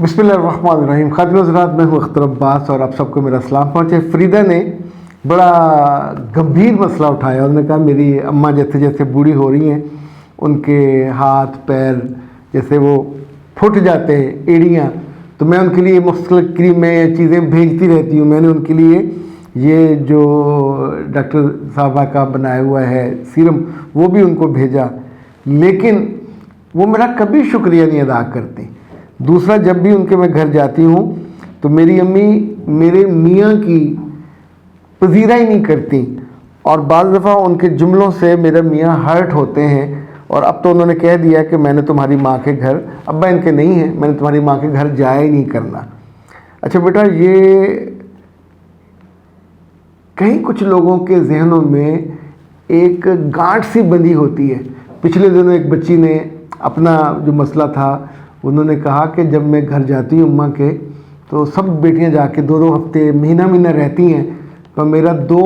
बिस्मिल्लाहिर्रहमानिर्रहीम। खातिन हज़रात, मैं हूँ अख्तर अब्बास और आप सबको मेरा सलाम पहुँचे। फरीदा ने बड़ा गंभीर मसला उठाया। उन्होंने कहा मेरी अम्मा जैसे जैसे बूढ़ी हो रही हैं, उनके हाथ पैर जैसे वो फुट जाते हैं, एड़ियाँ, तो मैं उनके लिए मुख्तलिफ क्रीमें या चीज़ें भेजती रहती हूँ। मैंने उनके लिए ये जो डॉक्टर साहबा का बनाया हुआ है सीरम, वो भी उनको भेजा, लेकिन वो मेरा कभी शुक्रिया नहीं अदा करती। दूसरा, जब भी उनके मैं घर जाती हूँ तो मेरी अम्मी मेरे मियाँ की पजीरा ही नहीं करती, और बाज़ दफ़ा उनके जुमलों से मेरे मियाँ हर्ट होते हैं। और अब तो उन्होंने कह दिया कि मैंने तुम्हारी माँ के घर, अब्बा इनके नहीं हैं, मैंने तुम्हारी माँ के घर जाया ही नहीं करना। अच्छा बेटा, ये कहीं कुछ लोगों के जहनों में एक गांठ सी बंधी होती है। पिछले दिनों एक बच्ची ने अपना जो मसला था, उन्होंने कहा कि जब मैं घर जाती हूँ अम्मा के, तो सब बेटियां जाके 2-2 हफ्ते महीना महीना रहती हैं, पर मेरा 2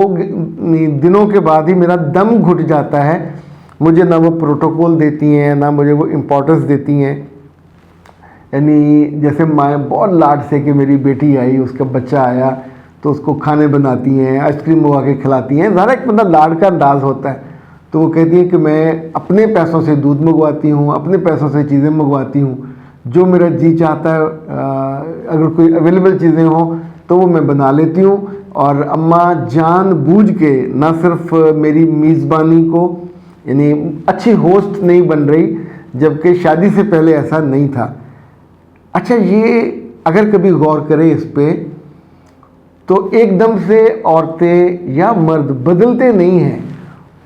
दिनों के बाद ही मेरा दम घुट जाता है। मुझे ना वो प्रोटोकॉल देती हैं, ना मुझे वो इम्पोर्टेंस देती हैं। यानी जैसे माएँ बहुत लाड से कि मेरी बेटी आई, उसका बच्चा आया, तो उसको खाने बनाती हैं, आइसक्रीम मंगा के खिलाती हैं। ज़रा एक मतलब लाड का अंदाज़ होता है। तो वो कहती है कि मैं अपने पैसों से दूध मंगवाती हूँ, अपने पैसों से चीज़ें मंगवाती हूँ, जो मेरा जी चाहता है, अगर कोई अवेलेबल चीज़ें हों तो वो मैं बना लेती हूँ। और अम्मा जानबूझ के ना सिर्फ मेरी मेज़बानी को, यानी अच्छी होस्ट नहीं बन रही, जबकि शादी से पहले ऐसा नहीं था। अच्छा, ये अगर कभी गौर करें इस पे, तो एकदम से औरतें या मर्द बदलते नहीं हैं।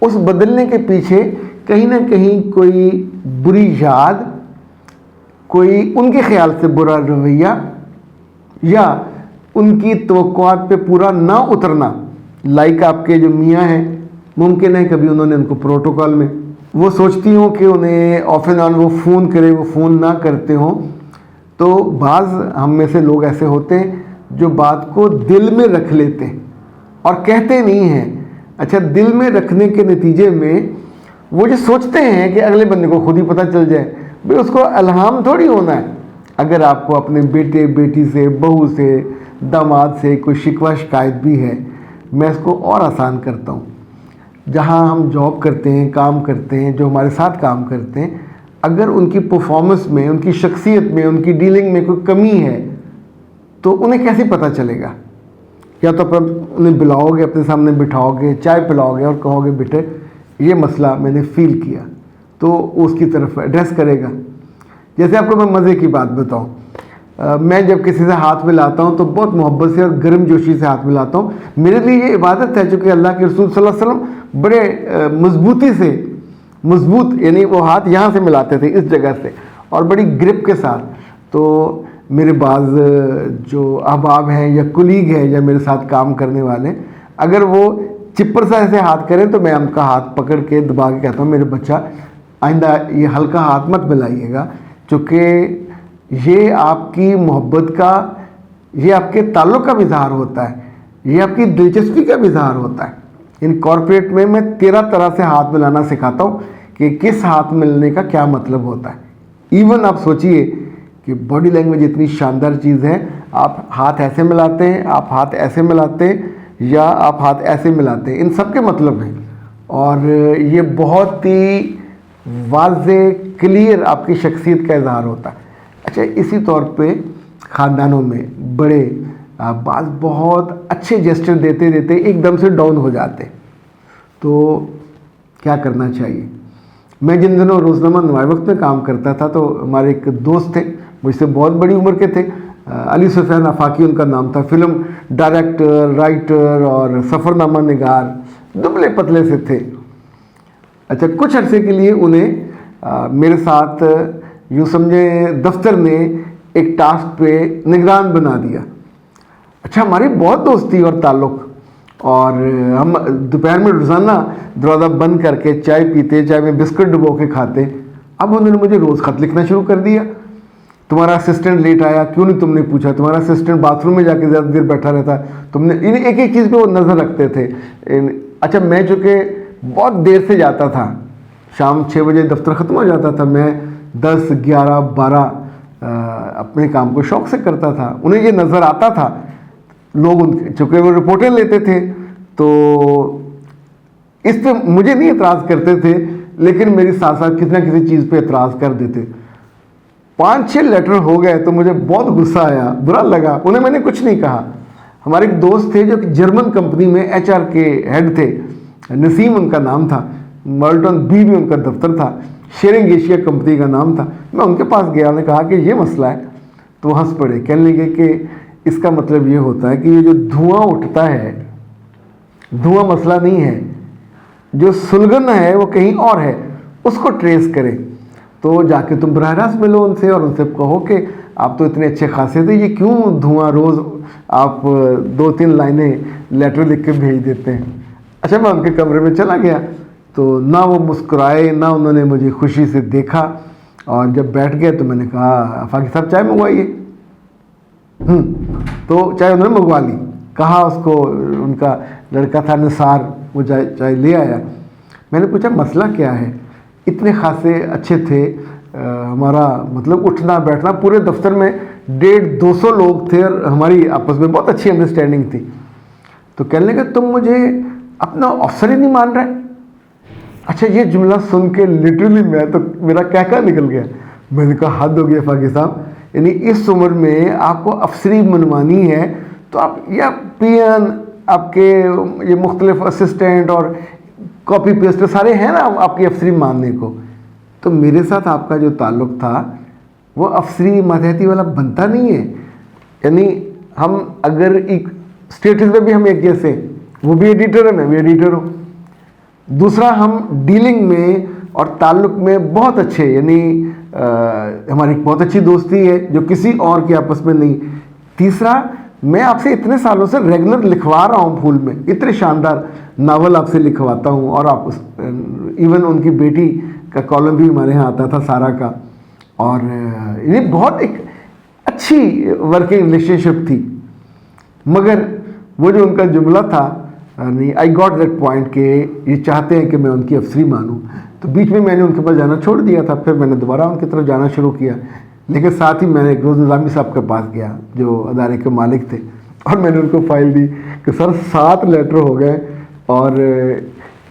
उस बदलने के पीछे कहीं ना कहीं कोई बुरी याद, कोई उनके ख्याल से बुरा रवैया, या उनकी तवक्कुआत पे पूरा ना उतरना। लाइक आपके जो मियाँ हैं, मुमकिन है कभी उन्होंने उनको प्रोटोकॉल में, वो सोचती हूँ कि उन्हें ऑफ एंड ऑन वो फ़ोन करे, वो फ़ोन ना करते हों। तो बाज़ हम में से लोग ऐसे होते हैं जो बात को दिल में रख लेते हैं और कहते नहीं हैं। अच्छा, दिल में रखने के नतीजे में वो जो सोचते हैं कि अगले बंदे को खुद ही पता चल जाए, भाई उसको अलहाम थोड़ी होना है। अगर आपको अपने बेटे बेटी से, बहू से, दामाद से कोई शिकवा शिकायत भी है, मैं इसको और आसान करता हूँ। जहाँ हम जॉब करते हैं, काम करते हैं, जो हमारे साथ काम करते हैं, अगर उनकी परफॉर्मेंस में, उनकी शख्सियत में, उनकी डीलिंग में कोई कमी है, तो उन्हें कैसे पता चलेगा? या तो आप उन्हें बुलाओगे, अपने सामने बिठाओगे, चाय पिलाओगे और कहोगे बेटे ये मसला मैंने फील किया, तो उसकी तरफ एड्रेस करेगा। जैसे आपको मैं मज़े की बात बताऊं, मैं जब किसी से हाथ मिलाता हूं तो बहुत मोहब्बत से और गर्म जोशी से हाथ मिलाता हूं। मेरे लिए ये इबादत है, चूँकि अल्लाह के रसूल सल्लल्लाहु अलैहि वसल्लम बड़े मजबूती से, मजबूत यानी वो हाथ यहाँ से मिलाते थे, इस जगह से, और बड़ी ग्रिप के साथ। तो मेरे बाज़ जो अहबाब हैं या कुलीग हैं या मेरे साथ काम करने वाले, अगर वो चिप्पर सा ऐसे हाथ करें तो मैं उनका हाथ पकड़ के दबा के कहता हूँ, मेरे बच्चा आइंदा ये हल्का हाथ मत मिलाइएगा, क्योंकि ये आपकी मोहब्बत का, ये आपके ताल्लुक़ का भी इज़हार होता है, ये आपकी दिलचस्पी का भी इज़हार होता है। इन कॉर्पोरेट में मैं 13 तरह से हाथ मिलाना सिखाता हूँ कि किस हाथ मिलने का क्या मतलब होता है। इवन आप सोचिए कि बॉडी लैंग्वेज इतनी शानदार चीज़ है। आप हाथ ऐसे मिलाते हैं, आप हाथ ऐसे मिलाते हैं, या आप हाथ ऐसे मिलाते हैं, इन सब के मतलब हैं। और ये बहुत ही वाज़े क्लियर आपकी शख्सियत का इज़हार होता है। अच्छा, इसी तौर पे ख़ानदानों में बड़े बात बहुत अच्छे जेस्चर देते देते एकदम से डाउन हो जाते, तो क्या करना चाहिए? मैं जिन दिनों रोज़नामा नवाए वक्त में काम करता था, तो हमारे एक दोस्त थे, मुझसे बहुत बड़ी उम्र के थे, अली सुफियान आफाकी उनका नाम था, फिल्म डायरेक्टर, राइटर और सफ़रनामा निगार, दुबले पतले से थे। अच्छा, कुछ अरसे के लिए उन्हें मेरे साथ यूँ समझे दफ्तर ने एक टास्क पे निगरान बना दिया। अच्छा, हमारी बहुत दोस्ती और ताल्लुक़, और हम दोपहर में रोज़ाना दरवाज़ा बंद करके चाय पीते, चाय में बिस्किट डुबो के खाते। अब उन्होंने मुझे रोज़ ख़त लिखना शुरू कर दिया, तुम्हारा असिस्टेंट लेट आया, क्यों नहीं तुमने पूछा, तुम्हारा असिस्टेंट बाथरूम में जाके ज़्यादा देर बैठा रहता, तुमने, एक एक चीज़ पे वो नज़र रखते थे। अच्छा, मैं चूँकि बहुत देर से जाता था, शाम 6 बजे दफ्तर ख़त्म हो जाता था, मैं 10, 11, 12 اپنے کام کو شوق سے کرتا تھا. انہیں یہ نظر آتا تھا, لوگ ان چونکہ وہ رپورٹیں لیتے تھے تو اس پہ مجھے نہیں اعتراض کرتے تھے, لیکن میری ساتھ ساتھ کسی نہ کسی چیز پہ اعتراض کر دیتے. 5-6 لیٹر ہو گئے تو مجھے بہت غصہ آیا, برا لگا. انہیں میں نے کچھ نہیں کہا. ہمارے ایک دوست تھے جو جرمن کمپنی میں HR کے ہیڈ تھے, نسیم ان کا نام تھا, مالٹن بی میں ان کا دفتر تھا, شیئرنگ ایشیا کمپنی کا نام تھا. میں ان کے پاس گیا, انہوں نے کہا کہ یہ مسئلہ ہے, تو وہ ہنس پڑے, کہنے لگے کہ اس کا مطلب یہ ہوتا ہے کہ یہ جو دھواں اٹھتا ہے, دھواں مسئلہ نہیں ہے, جو سلگن ہے وہ کہیں اور ہے, اس کو ٹریس کرے. تو جا کے تم براہ راست ملو ان سے اور ان سے کہو کہ آپ تو اتنے اچھے خاصے تھے, یہ کیوں دھواں روز آپ 2-3 لائنیں لیٹر لکھ کے بھیج دیتے ہیں. اچھا, میں ان کے کمرے میں چلا گیا تو نہ وہ مسکرائے نہ انہوں نے مجھے خوشی سے دیکھا, اور جب بیٹھ گئے تو میں نے کہا فاقی صاحب چائے منگوائیے. تو چائے انہوں نے منگوا لی. کہا اس کو, ان کا لڑکا تھا نثار, وہ چائے لے آیا. میں نے پوچھا مسئلہ کیا ہے, اتنے خاصے اچھے تھے, ہمارا مطلب اٹھنا بیٹھنا, پورے دفتر میں 150-200 لوگ تھے اور ہماری آپس میں بہت اچھی انڈرسٹینڈنگ تھی. تو کہنے لگا تم مجھے اپنا افسر ہی نہیں مان رہے. اچھا, یہ جملہ سن کے لٹرلی میرا کہکا نکل گیا. میں نے کہا حد ہو گیا فاقی صاحب, یعنی اس عمر میں آپ کو افسری منوانی ہے تو آپ یا پین, آپ کے یہ مختلف اسسٹنٹ اور کاپی پیسٹ سارے ہیں نا آپ کی افسری ماننے کو. تو میرے ساتھ آپ کا جو تعلق تھا وہ افسری ماتحتی والا بنتا نہیں ہے. یعنی ہم اگر ایک اسٹیٹس میں بھی ہم ایک جیسے, وہ بھی ایڈیٹر ہے, میں بھی ایڈیٹر ہوں. دوسرا, ہم ڈیلنگ میں اور تعلق میں بہت اچھے, یعنی ہماری بہت اچھی دوستی ہے جو کسی اور کے آپس میں نہیں. تیسرا, میں آپ سے اتنے سالوں سے ریگولر لکھوا رہا ہوں پھول میں, اتنے شاندار ناول آپ سے لکھواتا ہوں, اور آپ ایون ان کی بیٹی کا کالم بھی ہمارے یہاں آتا تھا سارا کا, اور یہ بہت ایک اچھی ورکنگ ریلیشن شپ تھی. مگر وہ جو ان کا جملہ تھا, آئی گاٹ دیٹ پوائنٹ کہ یہ چاہتے ہیں کہ میں ان کی افسری مانوں, تو بیچ میں نے ان کے پاس جانا چھوڑ دیا تھا. پھر میں نے دوبارہ ان کی طرف جانا شروع کیا, لیکن ساتھ ہی میں نے ایک روز نظامی صاحب کے پاس گیا جو ادارے کے مالک تھے, اور میں نے ان کو فائل دی کہ سر 7 لیٹر ہو گئے, اور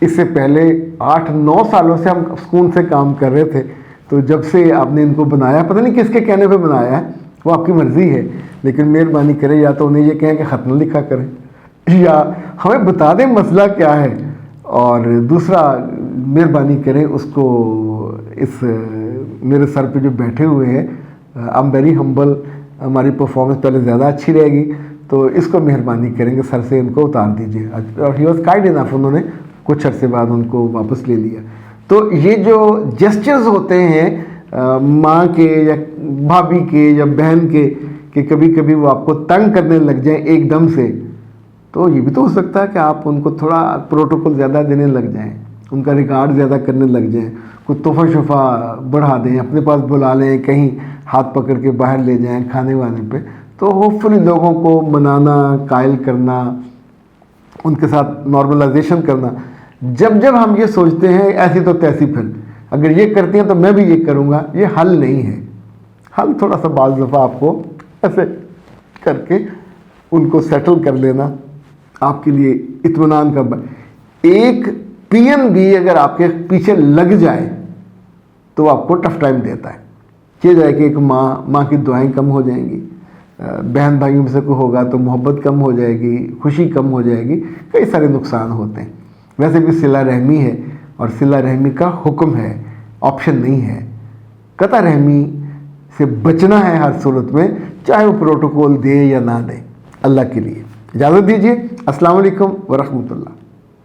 اس سے پہلے 8-9 سالوں سے ہم سکون سے کام کر رہے تھے. تو جب سے آپ نے ان کو بنایا, پتہ نہیں کس کے کہنے پہ بنایا ہے, وہ آپ کی مرضی ہے, لیکن مہربانی کریں یا تو انہیں یہ کہیں کہ خط نہ لکھا کریں, یا ہمیں بتا دیں مسئلہ کیا ہے, اور دوسرا مہربانی کریں اس کو اس میرے سر پہ جو بیٹھے ہوئے ہیں, آئی ایم ویری ہمبل, ہماری پرفارمنس پہلے زیادہ اچھی رہے گی, تو اس کو مہربانی کریں کہ سر سے ان کو اتار دیجیے. اور ہی واز کائنڈ انف, انہوں نے کچھ عرصے بعد ان کو واپس لے لیا. تو یہ جو جسچرز ہوتے ہیں ماں کے یا بھابھی کے یا بہن کے, کہ کبھی کبھی وہ آپ کو تنگ کرنے لگ جائیں ایک دم سے, تو یہ بھی تو ہو سکتا ہے کہ آپ ان کو تھوڑا پروٹوکول زیادہ دینے لگ جائیں, ان کا ریکارڈ زیادہ کرنے لگ جائیں, کوئی تحفہ شفا بڑھا دیں, اپنے پاس بلا لیں, کہیں ہاتھ پکڑ کے باہر لے جائیں کھانے وانے پہ. تو ہوپ فلی لوگوں کو منانا, قائل کرنا, ان کے ساتھ نارملائزیشن کرنا. جب ہم یہ سوچتے ہیں ایسی تو تیسی, پھر اگر یہ کرتی ہیں تو میں بھی یہ کروں گا, یہ حل نہیں ہے. حل تھوڑا سا بعض دفعہ آپ کو ایسے کر کے ان کو سیٹل کر لینا آپ کے لیے اطمینان کا. ایک PN بھی اگر آپ کے پیچھے لگ جائے تو آپ کو ٹف ٹائم دیتا ہے. یہ جائے کہ ایک ماں کی دعائیں کم ہو جائیں گی, بہن بھائیوں میں سے کوئی ہوگا تو محبت کم ہو جائے گی, خوشی کم ہو جائے گی, کئی سارے نقصان ہوتے ہیں. ویسے بھی صلہ رحمی ہے, اور صلہ رحمی کا حکم ہے, آپشن نہیں ہے. قطع رحمی سے بچنا ہے ہر صورت میں, چاہے وہ پروٹوکول دے یا نہ دے. اللہ کے لیے اجازت دیجیے. السلام علیکم ورحمۃ اللہ.